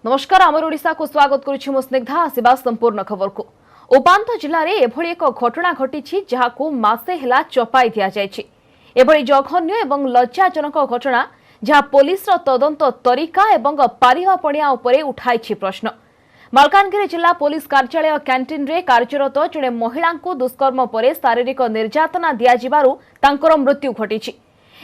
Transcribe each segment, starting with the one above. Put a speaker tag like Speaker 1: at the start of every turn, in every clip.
Speaker 1: नमस्कार आमर ओडिशा को स्वागत करुछि मो स्निग्धा आसिबा संपूर्ण खबर को। उपांत जिले में एभली एक घटना घटी जहां मासे हेला चपाई दिया जायछि। एभली जघन्य एवं लज्जाजनक घटना जहां पुलिस तदंत तरीका एवं पारिवापणिया उपरे उठाइछि प्रश्न। मालकानगिरी जिला पुलिस कार्यालय कैंटीन रे कार्यरत जड़े महिला को दुष्कर्म पर शारीरिक निर्यातना दियाजिबारु तांकर मृत्यु घटिछि।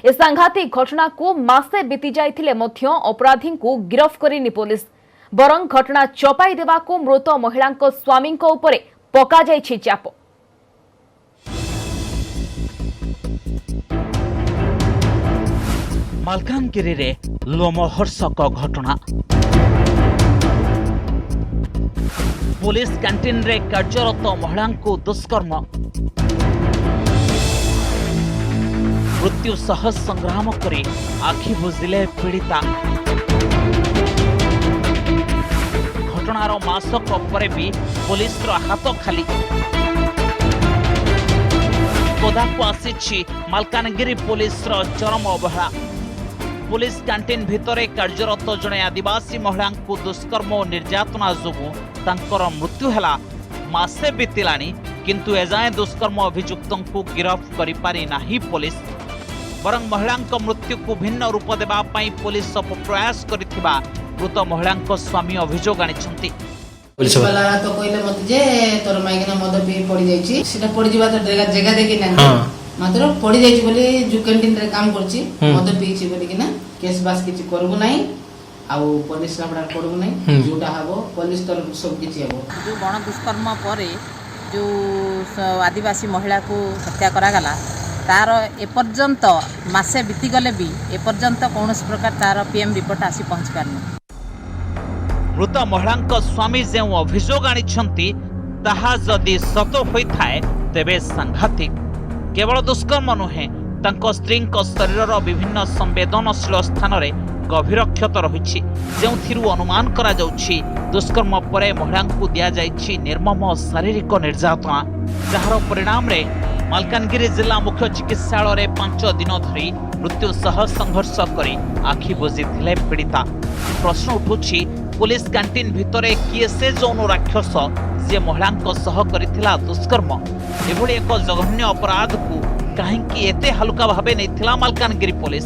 Speaker 1: ए सांघातिक घटना को मासे बीती जाइथिले मध्य अपराधी को गिरफ करिनी पुलिस। बरं घटना चपाई देवा को मृत महिला स्वामी उपरे पका जाइछि चाप।
Speaker 2: मालकानगिरी रे लोमहर्षक घटना। पुलिस कैंटीन रे कार्यरत महिला को दुष्कर्म, मृत्यु सह संग्राम करे आखि बुझिले पीड़िता। घटनार मासक परे भी पुलिस हाथ खाली। पदाकू आसी मालकानगिरी पुलिस चरम अवहेला। पुलिस कैंटीन भितरे कार्यरत जड़े आदिवासी महिला को दुष्कर्म और निर्यातना जोगु तांकर मृत्यु हैला। मासे बीतिलानी किंतु एजाए दुष्कर्म अभियुक्तों को गिरफ करि पारि नाही पुलिस। बरं महिला मृत्यु को भिन्न रूप देबा पई पुलिस प्रयास करिथिबा मृत महिला स्वामी अभियोग आनिछंती।
Speaker 3: पुलिस वाला तो कहले मत जे तोर माइकना मद पी पड़ी जाईची, सेटा पड़ी जीवा तो जगह देखि ना मात्र पड़ी जाईची बोली जु कैंटीन रे काम करची मद पीची बोली कि ना केस बास किछि करबो नाही आउ पुलिस लापडा करबो नाही। जोटा हबो पुलिस तर सब किछि हबो।
Speaker 4: जो गण दुष्कर्म परे जो आदिवासी महिला को हत्या करा गला तार एपर्यंत मासे बीती गले भी एपर्यंत कौन प्रकार तार पीएम रिपोर्ट आसी पहुंच पारनी।
Speaker 2: मृत महिला स्वामी जो अभियोग आनिछंती ताहा जदि सत होइथाए तेबे सांघातिक। केवल दुष्कर्म नुहे तांको स्त्री शरीर विभिन्न संवेदनशील स्थान रे गभीर क्षत रही जो अनुमान करा जाउछि दुष्कर्म परे महिला को दिया जाइछि निर्मम शारीरिक निर्यातना, जार परिणाम रे मालकानगिरी जिला मुख्य चिकित्सालय 5 दिन धरी मृत्यु सह संघर्ष करी आखि बुझिथिले पीड़िता। प्रश्न उठुछि पुलिस कैंटीन भितरे किए से जौन राक्षस जे महिला सह करिथिला दुष्कर्म। एभली एक जघन्य अपराध को काहेकि एते हल्का भावे नैथिला मालकानगिरी पुलिस।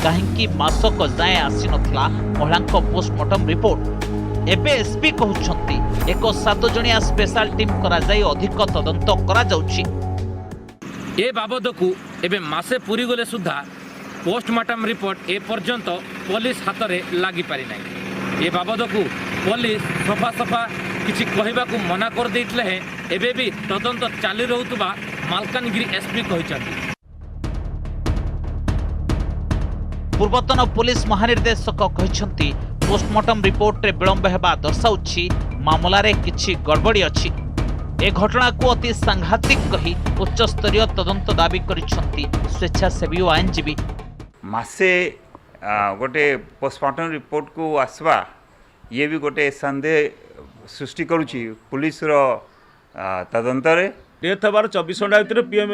Speaker 2: काहेकि मासक जाए आसी नथिला महिला पोस्टमार्टम रिपोर्ट। एबे एसपी कहउछंती एक 7 जणिया स्पेशल टीम करा जाई अधिक तदंत करा जाउछि।
Speaker 5: ए बाबद को एबे मासे पूरी गले सुधा पोस्टमार्टम रिपोर्ट ए पर्यंत पुलिस हाथ में लगी पारि ना। ए बाबद को पुलिस सफा सफा किछि कहबा को मना कर देइतले है। एबे भी तदंत चालू रहउतबा मालकानगिरी एसपी कहिसथि।
Speaker 2: पूर्वतन पुलिस महानिर्देशक कहिसथि पोस्टमार्टम रिपोर्ट रे विलंब हेबा दर्शाउछि मामला रे किछि गड़बड़ी अछि। ए घटना को अति सांघातिक कही उच्च स्तरीय तदंत दाबी करिसथि स्वेच्छासेवी और आईनजीवी।
Speaker 6: मासे गोटे पोस्टमार्टम रिपोर्ट को आसवा ये भी गोटे संदेह सृष्टि करुछि पुलिस रो तदंत रे।
Speaker 7: डेथ हबार 24 घंटा भितर पीएम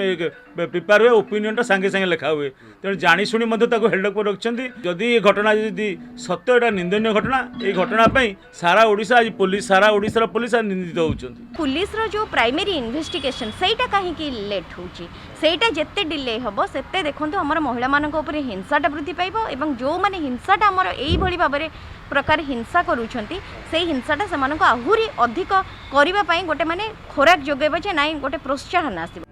Speaker 7: प्रिपेयर हुए ओपिनियन सांगे सांगे लिखा हुए तेणु जानी शुणी हेल्डअप कर रखिंट। जदि ये घटना जदि सत्य एटा निंदनीय घटना ये घटना सारा ओडिशा आज पुलिस सारा ओडिशा पुलिस निंदित होउछंती।
Speaker 8: पुलिस रो जो प्राइमरी इन्वेस्टिगेशन सेटा कहीं लेट होउची सेटा जेते डिले हबो सेते देखंतु हमर महिला मानक ऊपर हिंसाटा वृद्धि पाइबो एवं जो माने हिंसाटा हमर एई भली भाबरे प्रकार हिंसा करूछंती से हिंसाटा सेमानको आहुरी अधिक करिबा पई गोटे माने खोराक जोगेबा जे नाइ गोटे प्रोत्साहन आसीबो।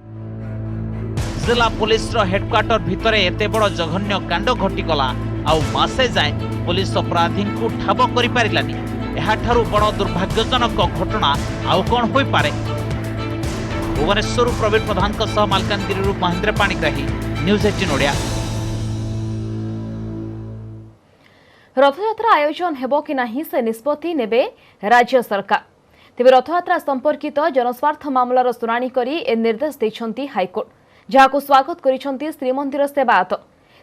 Speaker 2: जिला पुलिस रो हेडक्वार्टर भितरे एते बड़ जघन्य कांड घटी गला आउ मासे जाए पुलिस अपराधी को ठाब करि पारिलानी। एहा ठारू बड़ दुर्भाग्यजनक घटना आउ कोन होई पारे। भुवनेश्वर प्रवीण प्रधान को सह मालकानगिरी महेंद्र पाणिग्राही न्यूज 18 ओडिया।
Speaker 1: रथयात्रा आयोजन हेबो कि नाही से निष्पत्ति नेबे राज्य सरकार। तेबे रथयात्रा संपर्कित जनस्वार्थ मामलार शुणाणी करी ए निर्देश दैछंती हाईकोर्ट, जहाको स्वागत करिछंती श्रीमंदिर सेवायत।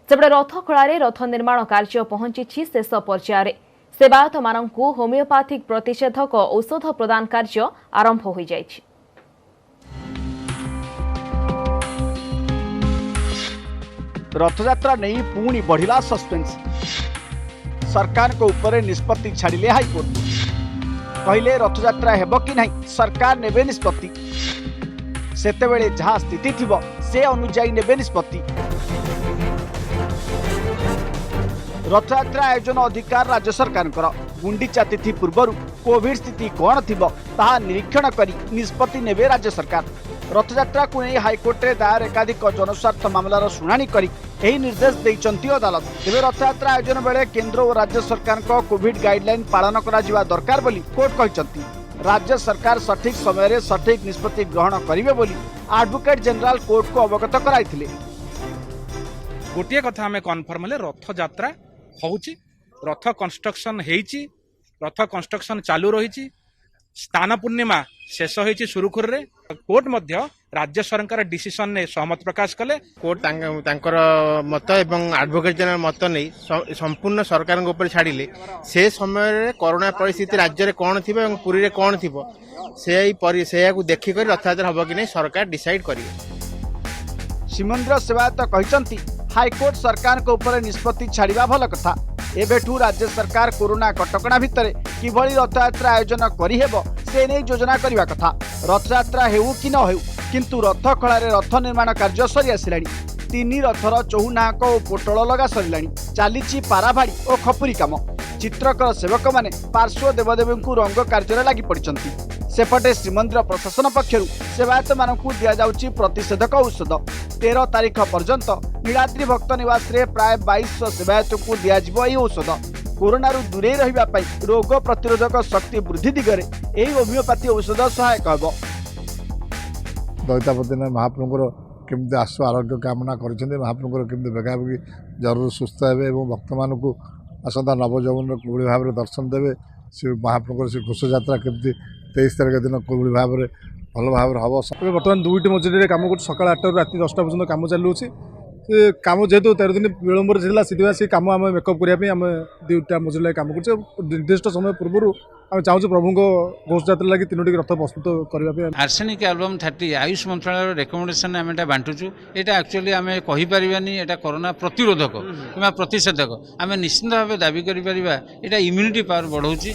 Speaker 1: सेबडे रथ खଳାରେ रथ निर्माण कार्य पहुंची शेष पर्यायर। सेवायत मानकु होमियोपैथिक प्रतिषेधक औषध प्रदान कार्य आरंभ होई जायछि।
Speaker 9: रथयात्रा नहीं पुणी बढ़िला सस्पेंस। सरकार को ऊपर निष्पत्ति छाड़िले हाईकोर्ट कहले रथयात्रा हेब कि नहीं सरकार नेबे निष्पत्ति सेतेबेले जहाँ स्थिति थिबो से अनुजाई नेबे निष्पत्ति रथयात्रा आयोजन अधिकार राज्य सरकार गुंडीचा तिथि पूर्व कोविड स्थिति कौन थी ताहा निरीक्षण करी निष्पत्ति नेबे राज्य सरकार रथयात्रा को नहीं हाईकोर्ट रे दायर एकाधिक जनस्वार्थ मामलार शुणाणी करी एही निर्देश देइचंती अदालत तेबे रथयात्रा आयोजन बेले केंद्र और राज्य सरकार को कोविड गाइडलाइन पालन करा जिवा दरकार बोली कोर्ट कहिसंती राज्य सरकार सठिक समय रे सठिक निष्पत्ति ग्रहण करिवे बोली एडवोकेट जनरल कोर्ट को अवगत कराइथिले।
Speaker 10: गोटे कथा आम कन्फर्म हेले रथ यात्रा होउची रथ कंस्ट्रक्शन हेइची रथ कंस्ट्रक्शन चालू रही स्नान पूर्णिमा शेष होइची सुरुखुर रे कोर्ट मध्य राज्य सरकार डिसीजन ने सहमत प्रकाश कले
Speaker 11: कोर्ट तांकर मत एवं एडवोकेट जनरल मत नहीं संपूर्ण सरकार ऊपर छाड़िले से समय कोरोना परिस्थिति राज्य रे कौन थी पुरी रे कौन थी से देखिक रथयात्रा हम कि नहीं सरकार डिसाइड करेंगे।
Speaker 9: श्रीमंदिर सेवायत कहते हाईकोर्ट सरकार को ऊपर निष्पत्ति छाड़ा भल कथा एबेठू राज्य सरकार कोरोना कटकणा भितर किभली रथयात्रा आयोजन करिहेब से नहीं योजना करने कथा रथयात्रा हेउ कि न हेउ किंतु रथ खଳାରେ रथ निर्माण कार्य सरी आसिलाणी तीन रथर चौनाक और पोटल लगा सरिलाणी चलीची पाराभाड़ी और खपुरी काम चित्रकर सेवक माने पार्श्व देवदेवी को रंग कार्य लगी पड़ती सेपटे श्रीमंदिर प्रशासन पक्षर सेवायत मानू दि जाउची प्रतिषेधक औषध 13 तारीख पर्यंत नीलाद्री भक्त निवास रे प्राय 2200 सेवायत को दिज्व यह औषध कोरोना दूरे रही रोग प्रतिरोधक शक्ति वृद्धि दिगरे यही होमिओपैथी औषध सहायक होब।
Speaker 12: दैतापति महाप्रभुर केमती आशु आरोग्य कामना कर महाप्रभुर केमती बेगाबेगी जरूर सुस्थ हे भक्त मान को आसंता नवजौवन कोड़ी भाव में दर्शन देवे से महाप्रभुर से घोष यात्रा केमती 23 तारीख दिन कोड़ी भाव में भल भाव हम बर्तमान दुईटी मजुरी कम कर सका 8 रात 10टा पर्यटन कम चलू कम जेहेतु 13 दिन विलंबर से से कम आम मेकअप करने दुईटा मजुरी कम कर निर्दिष्ट समय पूर्व आम चाहूँ प्रभु घोष यात्रा लगी 3टी रथ प्रस्तुत करने
Speaker 13: आर्सेनिक एल्बम 30 आयुष मंत्रालय रेकमेंडेशन आम बांटुचु यहाँ एक्चुअली आम कहीपरानी यहाँ कोरोना प्रतिरोधक कि प्रतिषेधक आम निश्चित भाव दाबी कर इम्यूनिटी पावर बढ़ाऊँगी।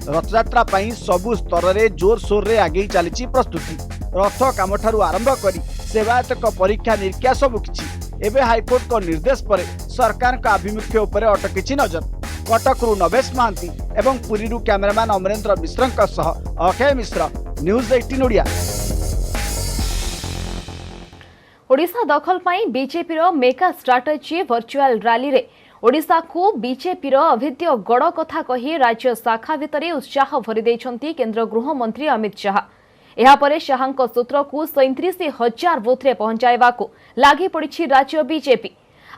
Speaker 9: रथयात्रा सबु स्तर में जोर सोर रे आगे चली प्रस्तुति रथ काम ठारू आरंभ कर सेवायत परीक्षा निरीक्षा सबुकिछि एवं हाईकोर्ट को निर्देश पर सरकार का आभिमुख्य उपर अटकी नजर कटकरू नवेश महांती एवं पुरी कैमरामैन अमरेंद्र मिश्र अक्षय मिश्र न्यूज 18 ओडिया।
Speaker 1: ओडिशा दखल पाई BJP mega strategy virtual rally रे ओडिशा को बीजेपी अभेद्य गड़ कथा कही राज्य शाखा भितर उत्साह भरी देइछंती केंद्र गृह मंत्री अमित शाह। यापर शाह सूत्र को 37,000 बूथ रे पहुंचाइबा को लागी पड़ी राज्य बीजेपी।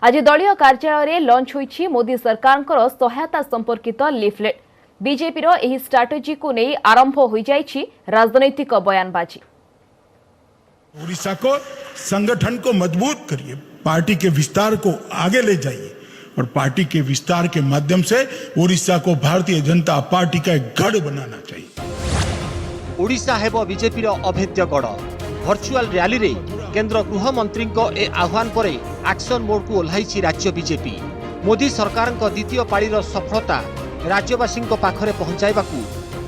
Speaker 1: आज दलीय कार्यालय लंच होईछि मोदी सरकार सहायता संपर्कित लिफलेट बीजेपी एही स्ट्राटेजी को नहीं आरंभ हो जाइछि राजनैतिक बयानबाजी।
Speaker 14: उड़ीसा को संगठन को मजबूत करिए पार्टी के विस्तार को आगे ले जाइए और पार्टी के विस्तार के माध्यम से उड़ीसा को भारतीय जनता पार्टी का एक गढ़ बनाना चाहिए।
Speaker 15: उड़ीसा हेब बीजेपी अभेद्य गढ़ वर्चुअल रैली रे केंद्र गृह मंत्री ए आह्वान पर एक्शन मोड को ओह्लाई राज्य बीजेपी। मोदी सरकार द्वितीय पाळीर सफलता राज्यवासी पाखरे पहुंचाइबा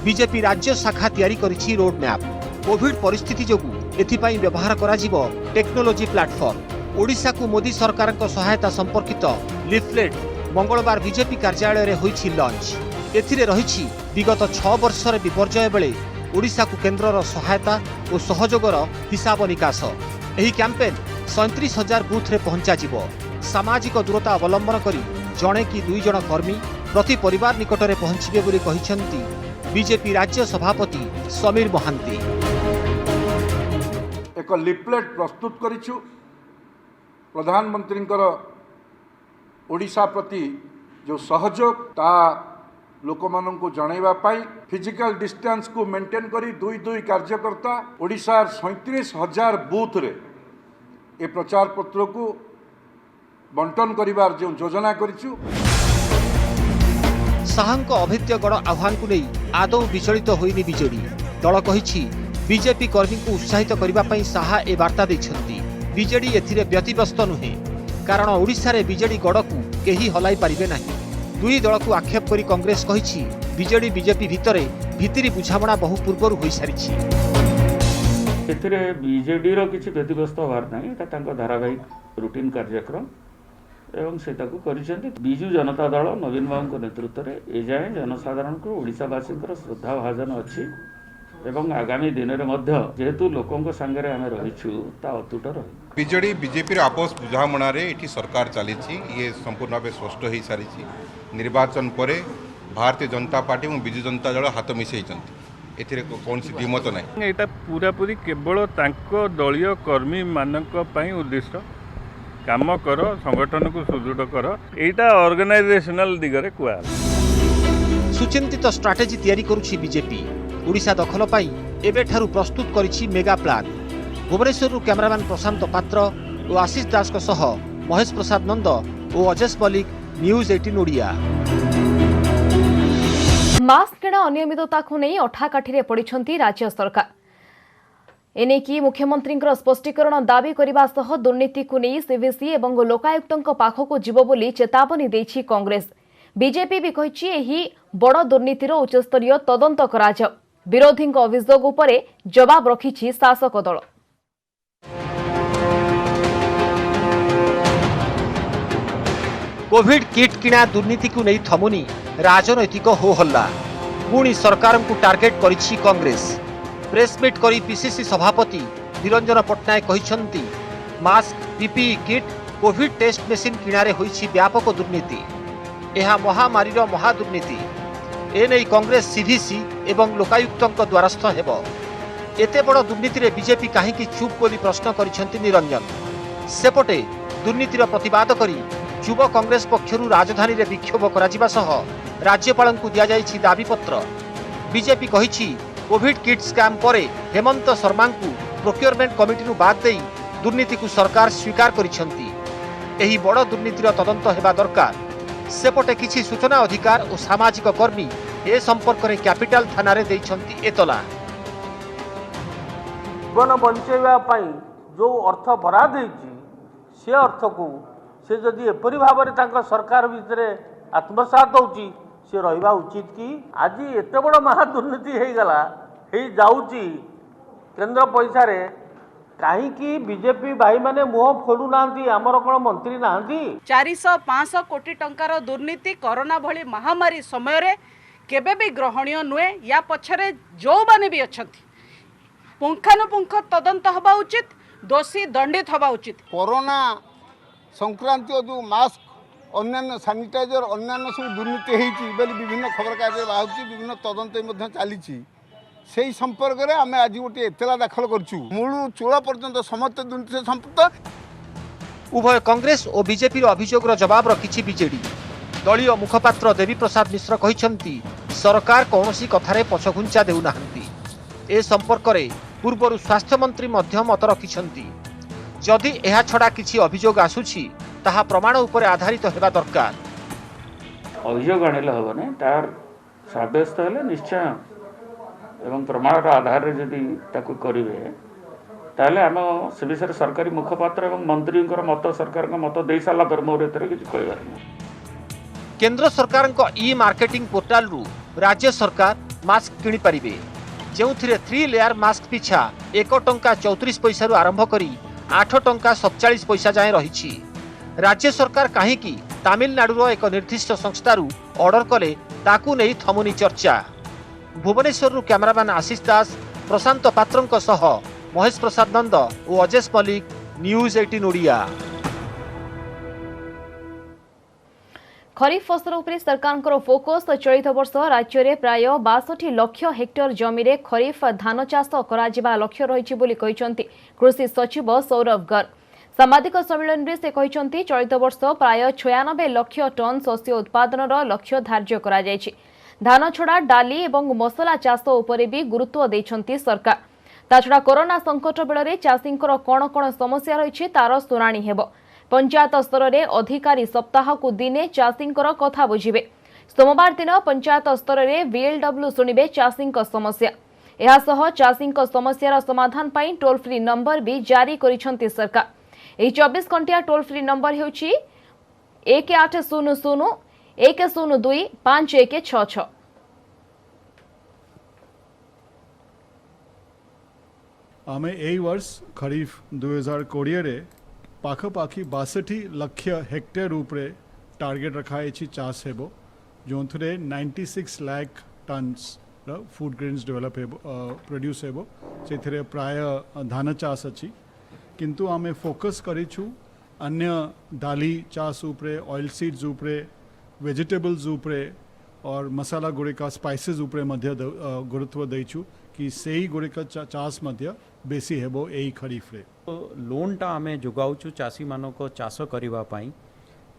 Speaker 15: बीजेपी राज्य शाखा तैयारी करिछि रोड मैप। कोविड परिस्थिति जोगु एथिपाई व्यवहार कराजिबो टेक्नोलोजी प्लाटफॉर्म। ओडिशा को मोदी सरकार सहायता संपर्कित लिफलेट मंगलवार बीजेपी कार्यालय रे होईछि लंच। एथिरे रहिछि विगत 6 वर्ष रे विपर्जय बेले ओडिशा को केंद्रर सहायता और सहयोगर हिसाब निकास। एही कैंपेन 37,000 बूथ रे पहुंचा जिवो। सामाजिक दूरता अवलंबन करी जणे कि 2 जण कर्मी प्रति परिवार निकट में पहुंचे बोली कहिसेंती बीजेपी राज्य सभापति समीर महांती।
Speaker 16: एक लिफलेट प्रस्तुत करिछु प्रधानमंत्री ओडिशा प्रति जो सहयोग ता लोक मानन को जनैबा पाई फिजिकल डिस्टेंस को मेंटेन करी 2 कार्यकर्ता ओडिशा 37,000 बूथ रे ए प्रचार पत्र को बंटन करिवार जो योजना करिछु।
Speaker 15: शाहंक अभेद्य गढ़ आह्वान को नहीं आदौ विचलित होइनी बीजेडी। दल कहिछि बीजेपी कर्मी को उत्साहित करबा पई शाह ए वार्ता दैछंती। बीजेडी एथिरे व्यतिव्यस्त नुहे कारण ओडिशा रे बीजेडी गढ़ को केही हलाई पारिबे नाही। दुई दल को आक्षेप करी कांग्रेस कहिछि बीजेडी बीजेपी भितरे भितिरी बुझामणा बहु पूर्वरु होई सारिछि।
Speaker 17: एथिरे बीजेडी रो किछि व्यतिग्रस्त होबार नाही, एटा तांको धारावाहिक रूटीन कार्यक्रम एवं सेटा को करिसेंती। बिजू जनता दल नवीन बाबू नेतृत्व में ए जाए जनसाधारण को ओडिशावासी श्रद्धा भाजन अच्छी एवं आगामी दिन में जेहेतु लोकों सांगे आम रहीछु ता अतुट रही।
Speaker 18: बीजेडी बीजेपी आपस बुझामणार ये सरकार चली ये संपूर्ण भाव स्पष्ट हो सारी। निर्वाचन पर भारतीय जनता पार्टी और विजु जनता दल हाथ मिसई कौन सी द्विमत ना।
Speaker 7: यहाँ पूरा पूरी केवल दलीय कर्मी मानक उद्दिष्ट काम कर संगठन को सुदृढ़ कर एटा ऑर्गेनाइजेशनल दिगरे कुआ।
Speaker 15: सुचिंतित स्ट्राटेजी तैयारी करुछि बीजेपी। ओडिशा दखल पाई एबेठारु प्रस्तुत करिछि मेगा प्लान। भुवनेश्वर कैमरामैन प्रशांत पात्र और आशीष दास को सह महेश प्रसाद नंद और अजेश मलिक, न्यूज 18 ओडिया।
Speaker 1: मास्क किणा अनियमितता को नहीं अठाकाठी पड़िछंती राज्य सरकार। एने की मुख्यमंत्री स्पष्टीकरण दाबी करने सह दुर्नीति को नहीं सीवीसी और लोकायुक्तों पाखक जीव बोली चेतावनी देछि कांग्रेस। बीजेपी भी कहिछि एही बड़ दुर्नीतिर उच्चस्तरीय तदंत करा जाऊ। विरोधी अभियोग उपरे जवाब रखिछि शासक दल।
Speaker 15: कोविड किट किणा दुर्नीति को नहीं थमुनी राजनैतिक हो हल्ला। पुणी सरकार को टार्गेट करिछि कांग्रेस। प्रेसमिट करी पीसीसी सभापति निरंजन पट्टनायक कहिछंती mask, PPE kit, Covid test machine किणारे होइछि व्यापक दुर्नीति। यह महामारी महादुर्नीति। एने कांग्रेस सीवीसी एवं लोकायुक्तों द्वारस्थ हेब। एते बड़ दुर्नीति रे बीजेपी काहेकि चुप बोली प्रश्न करिछंती निरंजन। सेपटे दुर्नीतिर प्रतिवाद करी युव कांग्रेस पक्षरु राजधानी रे विक्षोभ कराजिबा सह राज्यपाल को दिया जाइछि दाबीपत्र। बीजेपी कहिछि कोविड किट स्कैम परे हेमंत शर्मा को प्रोक्योरमेंट कमिटी नु बाद देई दुर्नीति को सरकार स्वीकार करिछंती। एही बड़ दुर्नीतिर तदंत हेबा दरकार। सेपटे किछि सूचना अधिकार और सामाजिक कर्मी ए संपर्क में कैपिटल थाना रे देइछंती एतला।
Speaker 19: जीवन बंचेवा पई जो अर्थ भरा देइछि से अर्थ को से जदि एपरि भाव में तांको सरकार भितर आत्मसात दउछि से रहिबा उचित कि आज एते बड़ महादुर्नीति हो गला हे जाउछि केंद्र पैसा रे कहीं बीजेपी भाई माने मुह फोड़ू नांती आमर कोन मंत्री नांती।
Speaker 20: 400-500 कोटी टंकार दुर्नीति कोरोना भली महामारी समय रे केबे भी ग्रहणीय नुए। या पछरे जो माने भी अछंती पुंखानुपुंख तदंत हवा उचित, दोषी दंडित हवा उचित।
Speaker 21: कोरोना संक्रांति जो मास्क अन्य सैनिटाइजर अन्य सब दुर्नीति होती विभिन्न खबर कागज बाहर विभिन्न तदंत चली से संपर्क में आम आज गोटे एतला दाखल करूँ चूल पर्यंत समस्त दुर्नीति से संपृक्त।
Speaker 15: उभय कांग्रेस और बीजेपी अभियोग जवाब रखिछि बीजेडी। दलीय मुखपात्र देवी प्रसाद मिश्र कहिछंती सरकार कौनसी कथारे पछघुंचा देउनाहंती। ए संपर्क में पूर्व स्वास्थ्य मंत्री मत रखिछंती जदि एहा छड़ा किछि अभियोग आसुछि ताहा प्रमाण उपरे आधारित हेबा दरकार।
Speaker 17: अभियोग आनिले हबने तार साब्यस्त हेले निश्चय एवं प्रमाण आधार रे जदि ताकु करिवे ताले आम से विषय सरकारी मुखपात्र एवं मंत्री मत सरकार मत दे सारा पर मोर एतरे किछि कहबार नै।
Speaker 15: केंद्र सरकार ई मार्केटिंग पोर्टाल रु राज्य सरकार मास्क किनि पारिबे जेउथिरे 3 लेयर मास्क पिछा 1 टंका 34 पैसा रु आरंभ करी 8 टंका 47 पैसा जाए रही। राज्य सरकार कहीं तमिलनाडुर एक निर्दिष्ट संस्थारू ऑर्डर कले ताकू नहीं थमुनी चर्चा। भुवनेश्वर कैमरामैन आशीष दास, प्रशांत पात्र सह महेश प्रसाद नंद और अजेश मलिक, न्यूज 18 ओडिया।
Speaker 1: खरीफ फसल उपरे सरकार फोकस। चलित वर्ष राज्य में प्राय 62 लाख हेक्टर जमी रे खरीफ धान चाष करा लक्ष्य रही बोली कहिसंती कृषि सचिव सौरभ गर्ग। साम्बादिक सम्मेलन में से कहिसंती चलित वर्ष प्राय 96 लाख टन शस्य उत्पादन लक्ष्य धार्य करा जायछि। धान छड़ा डाली एवं मसला चाष उपरे भी गुरुत्व देइछंती सरकार। ताछड़ा कोरोना संकट बेले चाषी कौन कौन समस्या रही तार शुणाणी हेब। पंचायत स्तर में अधिकारी सप्ताह को दिने चाषी कथा बुझे। सोमवार दिन पंचायत स्तर में VLW शुणिबे चाषी समस्या। एहासह चाषी समस्यार समाधान पाई टोल फ्री नंबर भी जारी करिसंती सरकार। यह 24 घंटिया टोल फ्री नंबर हेउछि 1800 1025166।
Speaker 3: आमे एई वर्ष खरीफ 2020 रे पाखपाखी 62 लक्ष हेक्टेयर उपरे टार्गेट रखाई चाष हेबो जो 96 lakh tons food grains develop हेबो प्रोड्यूस हेबो से प्राय धान चाष अच्छी किंतु आमे फोकस करिछु अन्य दाली चाष उपरे ऑयल सीड्स उपरे वेजिटेबल्स उपरे और मसाला गुड़िका स्पाइसेस उपरे मध्य गुरुत्व दैछु कि सेही गुड़िका चाष मध्य बेसी हेबो एई खरीफ रे।
Speaker 22: लोनटा आमे जोगाउछु चाषी मानक चाष करिबा पाई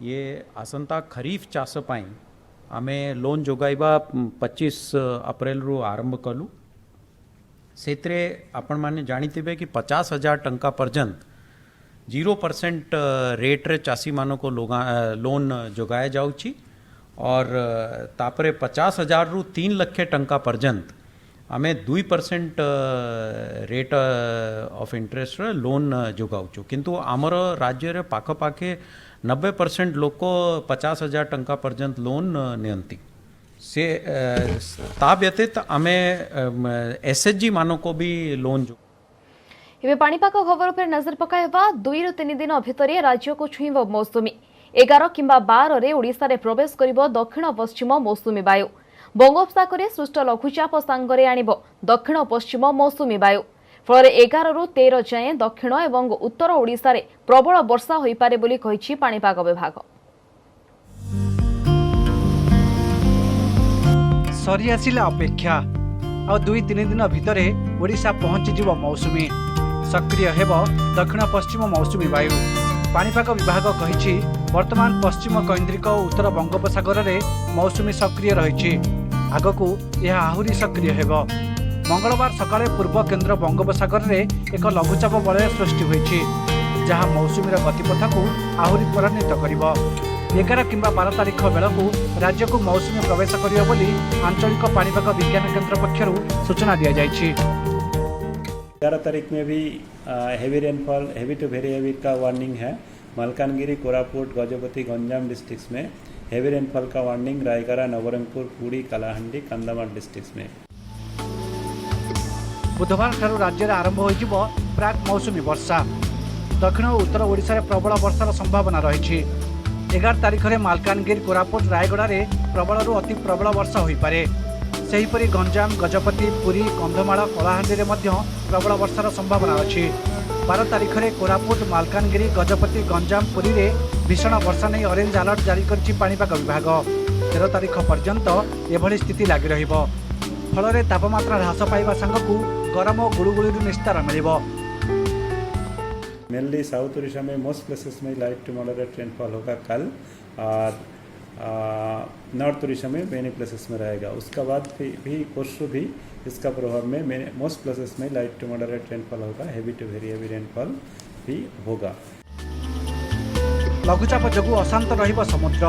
Speaker 22: ये आसंता खरीफ चाष पाई आमे लोन जोगाइबा 25 अप्रैल रु आरंभ कलु सेत्रे आपण माने जानिथिबे कि 50,000 टंका पर्यंत 0% रेट रे चाषी मानक लोन जोगाया जाउची और तापरे 50,000 रु 3 लाख टंका पर्यंत आमे 2% रेट ऑफ इंटरेस्ट लोन जोगाउछु किंतु आमर राज्य रे पाखपाखे 90% लोक 50,000 टंका पर्यंत लोन नियंती से ता व्यतीत आमे एसएचजी मानको भी लोन जो
Speaker 1: एवं पाणीपाग खबर पर नजर पकाइबा 2 ରୁ 3 दिन भितर राज्य को छुईब मौसुमी 11 किंबा 12 रे ओडिशा रे प्रवेश करिब दक्षिण पश्चिम मौसुमी वायु बंगोपसागरे सृष्ट लघुचाप सांगरे आनिब दक्षिण पश्चिम मौसुमी वायु फल 11 ରୁ 13 जाए दक्षिण एवं उत्तर ओडिशा रे प्रबल वर्षा होई पारे बोली कहिछि पाणीपाग विभाग।
Speaker 9: सरी आसिला अपेक्षा आ 2-3 दिन भितर ओडिशा पहुंची जीव मौसुमी सक्रिय हेब दक्षिण पश्चिम मौसुमी वायु पाणीपाग विभाग कहिछि वर्तमान पश्चिम कैन्द्रिक उत्तर बंगोपसागर रे मौसुमी सक्रिय रहिछि आगकू यह आहुरी सक्रिय हेब मंगलवार सकाळे पूर्व केन्द्र बंगोपसागर रे एक लघुचाप वलय सृष्टि होइछि जहाँ मौसुमीर गतिपथ को आहुरी त्वरान्वित करिब 11 किंबा 12 तारीख बेलू राज्य को मौसुमी प्रवेश करियो बोली आंचलिक पाणीपाग विज्ञान केन्द्र पक्षरु सूचना दिया जाइछि।
Speaker 23: 11 तारीख में भी heavy rainfall heavy to very heavy का वार्निंग है। मालकानगिरी, कोरापुट, गजपति, गंजाम डिस्ट्रिक्ट्स में हेवी रेनफॉल का वार्निंग रायगढ़, नवरंगपुर, पुरी, कलाहांडी, कंधमाल डिस्ट्रिक्ट्स में।
Speaker 9: बुधवार ठारू राज्य में आरंभ हो प्राक मौसुमी वर्षा दक्षिण और उत्तर ओडिशा रे प्रबल वर्षार संभावना रही 11 तारीख में मालकानगिरी, कोरापुट, रायगढ़ में प्रबल अति प्रबल वर्षा हो पारे सेहीपरि गंजाम, गजपति, पुरी, कंधमाल, कलाहांडी में प्रबल वर्षार संभावना अच्छी 12 तारीख में कोरापुट, मालकानगिरी, गजपति, गंजाम, पुरी में भीषण वर्षा नहीं ऑरेंज अलर्ट जारी कर पाणीपाग विभाग 13 तारीख पर्यंत एभली स्थिति लगी रहिब फल तापमात्रा ह्रास पाइबा सांगकू गरम और गुड़गुड़ी निस्तार मिल।
Speaker 23: मेनली साउथ उड़ीसा में मोस्ट प्लेसेस में लाइट टू मॉडरेट रेनफॉल होगा कल और नॉर्थ उड़ीसा में मेनी प्लेसेस में रहेगा। उसका बाद भी परसों भी इसका प्रभाव में मोस्ट प्लेसेस में लाइट टू मॉडरेट रेनफॉल होगा, heavy to very heavy rainfall भी होगा।
Speaker 9: लघुचाप जगू अशांत रहिब समुद्र।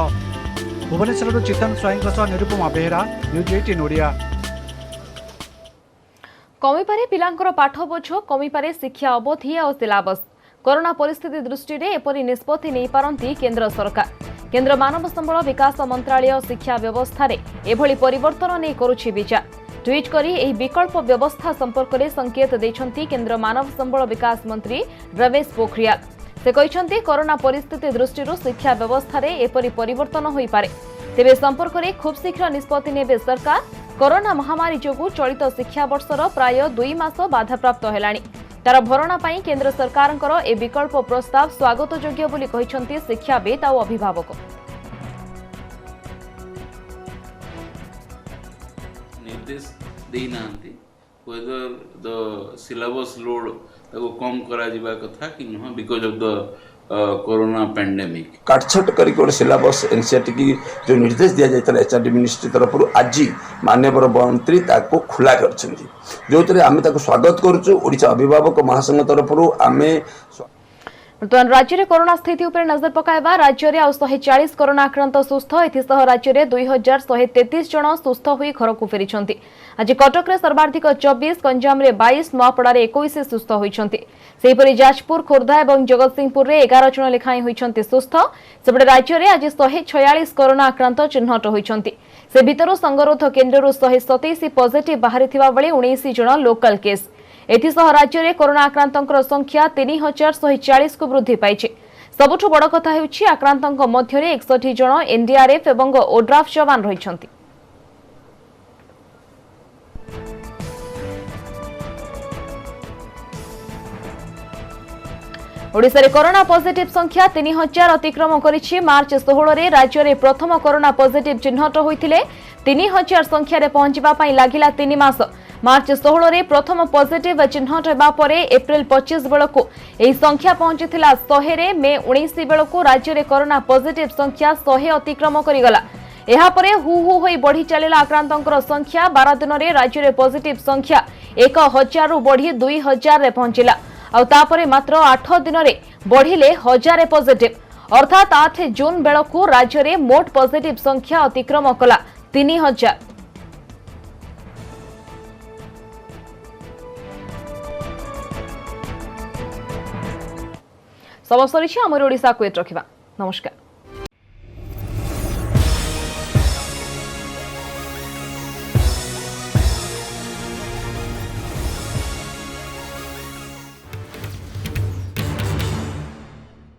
Speaker 9: भुवनेश्वर चेतन स्वाईं निरुपमा बेहेरा, न्यूज 18 ओडिया।
Speaker 1: कमिपारे पिलांकर पाठ बोझ, कमिपारे शिक्षा अवधि और सिलेबस। कोरोना परिस्थिति दृष्टि रे एपरि निष्पत्ति नहीं पारंती केंद्र सरकार। केंद्र मानव संबल विकास मंत्रालय शिक्षा व्यवस्था रे एभली परिवर्तन नहीं करुछि विचार। ट्वीट करी एही विकल्प व्यवस्था संपर्क में संकेत देछंती केंद्र मानव संबल विकास मंत्री रमेश पोखरियाल। से कहते कोरोना परिस्थिति दृष्टि शिक्षा व्यवस्था रे एपरि परिवर्तन होई पारे तेबे संपर्क में खूब शीघ्र निष्पत्ति नेबे सरकार। कोरोना महामारी जोगु चलित शिक्षा वर्षर प्राय 2 मास बाधाप्राप्त हेलाणी। तार भरणा पाई केंद्र सरकारଙ୍କର ए विकल्प प्रस्ताव स्वागत योग्य बोली कहिसंती शिक्षाविद और अभिभावक।
Speaker 24: निर्देश देना whether the syllabus load ताको कम करा जिबा कथा कि न because of the corona pandemic
Speaker 25: काटछट करी कोड सिलेबस एनसीईआरटी की जो निर्देश दिया जायता एचआरडी मिनिस्ट्री तरफ आज माननीय मंत्री ताको खुला करछंती जो तरे आमे ताको स्वागत करछु। ओडिसा अभिभावक महासंघ तरफ आमे
Speaker 1: बर्तमान राज्य में कोरोना स्थिति उपर नजर पकाइबा। राज्य में 140 कोरोना आक्रांत सुस्थ। एथिसह राज्य में 2133 जन सुस्थ होई घर को फेरी। आज कटक में सर्वाधिक 24, गंजाम में 22, नुआपड़ा 21 सुस्थ होइछन्ति। सेहीपरि जाजपुर, खोर्धा और जगतसिंहपुर में 11 जन लेखाएं होइछन्ति सुस्थ। सेपटे राज्य में आज 146 कोरोना आक्रांत चिन्हट होइछन्ति। से भितरु संगरोध केन्द्रରୁ 127 पॉजिटिव बाहरी थिबा बेले 19 जन लोकल केस। एथिसह राज्य में कोरोना आक्रांतंकर संख्या 3140 को वृद्धि पाइछि। सबुठु बड़ कथा हेउछि आक्रांतंक मध्यरे 61 जन एनडीआरएफ एवं ओड्राफ जवान रहिछन्ति। ओडिशा रे कोरोना पॉजिटिव संख्या 3000 अतिक्रम करिछि। मार्च 16 रे राज्य रे प्रथम कोरोना पॉजिटिव चिन्हट होइथिले। 3000 संख्या रे पहुंचबा पई लागिला 3 मास। मार्च 16 रे प्रथम पॉजिटिव चिन्हट हेबा परे एप्रिल 25 बेलको एही संख्या पहुंचिथिला 100 रे। मे 19 बेलको राज्य रे कोरोना पॉजिटिव संख्या 100 अतिक्रम करिगला। एहा परे हु हु होई बढ़ी चलिला आक्रांतंकर संख्या। 12 दिन रे राज्य रे पॉजिटिव संख्या 1000 रु बढ़ी 2000 रे पहुंचिला। और तापरे मात्र 8 दिन रे बढ़िले 1000 पॉजिटिव। अर्थात 8 जून बेलको राज्य रे मोट पॉजिटिव संख्या अतिक्रम कला 3000। सब सरी आमर ओडिशा को रखा। नमस्कार।